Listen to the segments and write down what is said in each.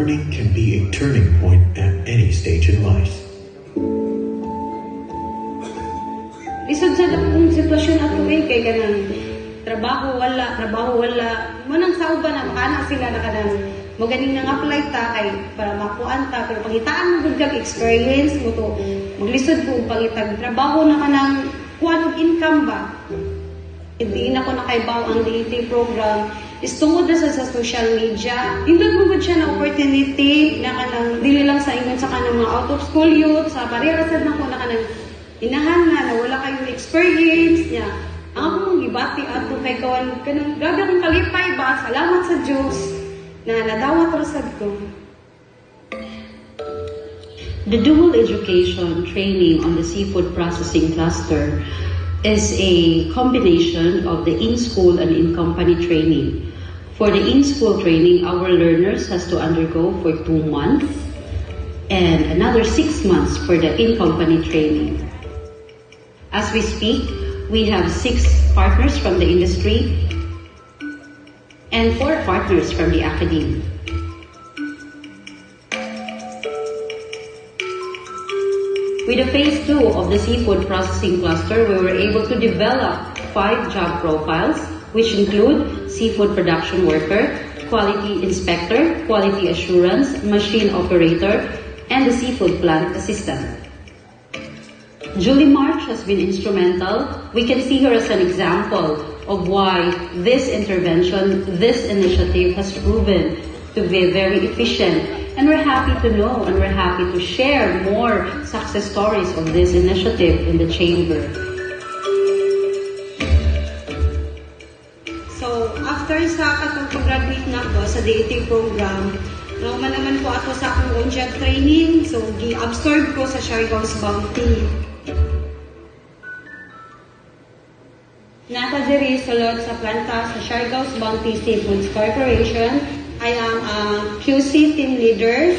Learning can be a turning point at any stage in life. Lisod sa akong sitwasyon ato kay kanang trabaho wala. Manang sauba na makana sila na kanang maganing nang apply ta kay para makuan ta pero pangitaan mo gud kag experience mo to maglisod ko pangitag trabaho na kanang kuan og income ba. Hindi na ko nakaibaw ang DET program is tungod na sa social media. Indot mo gud siya na opportunity na kanang dili lang sa ingon sa kanang mga out of school youth sa parirasad na ko na kanang inahanga na wala kayong experience niya. Ang akong gibati ato kay kawan kanang grabe akong kalipay ba. Salamat sa Dios na nadawat rasad ko. The dual education training on the seafood processing cluster is a combination of the in-school and in-company training. For the in-school training, our learners has to undergo for 2 months and another 6 months for the in-company training. As we speak, we have 6 partners from the industry and 4 partners from the academy. With the phase 2 of the seafood processing cluster, we were able to develop 5 job profiles, which include seafood production worker, quality inspector, quality assurance, machine operator, and the seafood plant assistant. Julie March has been instrumental. We can see her as an example of why this intervention, this initiative has proven to be very efficient. And we're happy to know and we're happy to share more success stories of this initiative in the chamber. So, after sa katong pag-graduate na ko sa DET program, nauman naman po ako sa akong on-job training. So, gi-absorb ko sa Siargao's Bounty. Nasa diri sulod sa planta sa Siargao's Bounty Seafoods Corporation. I am a QC team leader,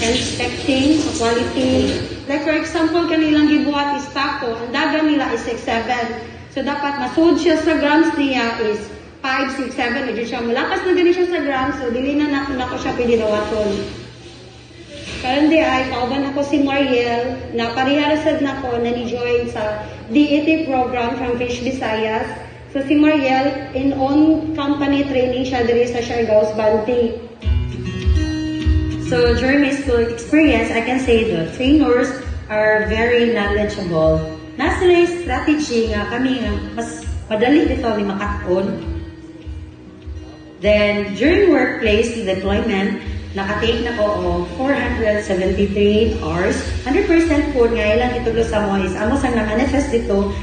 inspecting quality. Like for example, kanilang gibuhat is taco. Ang dagan nila is 6-7. So dapat masud siya sa grams niya is 5, 6, 7. Medyo siya malakas na din siya sa grams. So dili na nako siya pinidawaton. Karon di ay kauban ako si Mariel na pariharasad nako na ni-join sa DET program from Fish Visayas. So si Mariel, in on-company training siya diri sa Siargao's Bounty. So during my school experience, I can say the trainers are very knowledgeable. Nasa na strategy nga kami nga mas madali dito ni makakon. Then during workplace deployment, nakatake na ko o 473 hours. 100% po nga ilang itulo sa mo is amo sang na-manifest dito.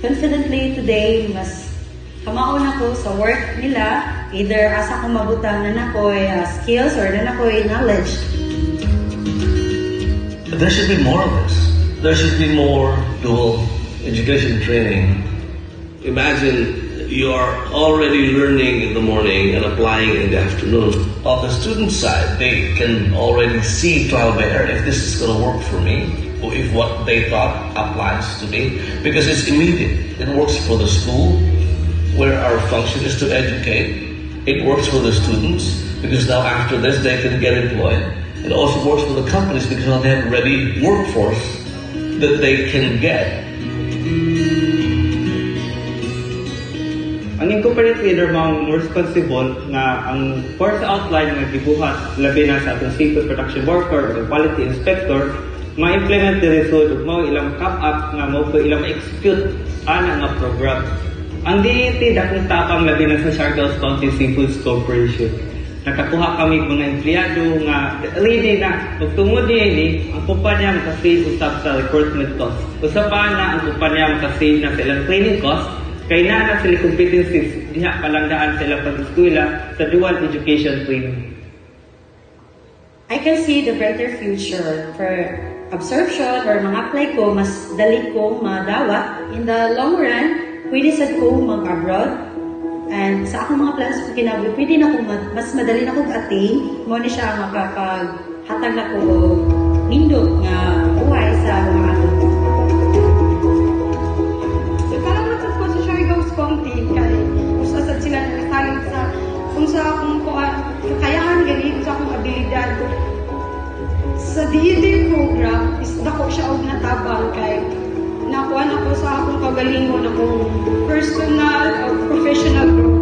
Confidently today, mas kamaon ako sa work nila, either asa kong mabutang na nakoy skills or na nakoy knowledge. There should be more of this. There should be more dual education training. Imagine you are already learning in the morning and applying in the afternoon. On the student side, they can already see trial and error if this is going to work for me, or if what they thought applies to me, because it's immediate. It works for the school, where our function is to educate. It works for the students, because now after this they can get employed. It also works for the companies, because now they have a ready workforce that they can get. Ang incorporate leader mao more responsible nga ang course outline nga gibuhat labi na sa atong seafood production worker o quality inspector ma-implement the result ug mao ilang cap-up nga mao po ilang execute ana nga program. Ang DET dakong tapang labi na sa Siargao's Bounty Seafoods Corporation. Nakakuha kami mga empleyado nga ready na ug tungod niini ang kumpanya makasave usab sa recruitment cost. Usa pa na ang kumpanya makasave na sa ilang training cost kay na sila competencies diha palangdaan sa ilang pag-eskwela sa dual education training. I can see the brighter future for absorption or mga apply ko, mas dali ko madawat. In the long run, pwede sad ko mag-abroad. And sa akong mga plans ko kinabuhi, pwede na ko mas madali na ko attain. Mo ni siya makapaghatag na ko nindot nga buhay sa mga ato. Bounty kay usasad sila ng talent sa kung sa akong kakayahan gani DED program is dako siya og natabang kay nakuha na ko sa akong kagalingon akong personal or professional growth.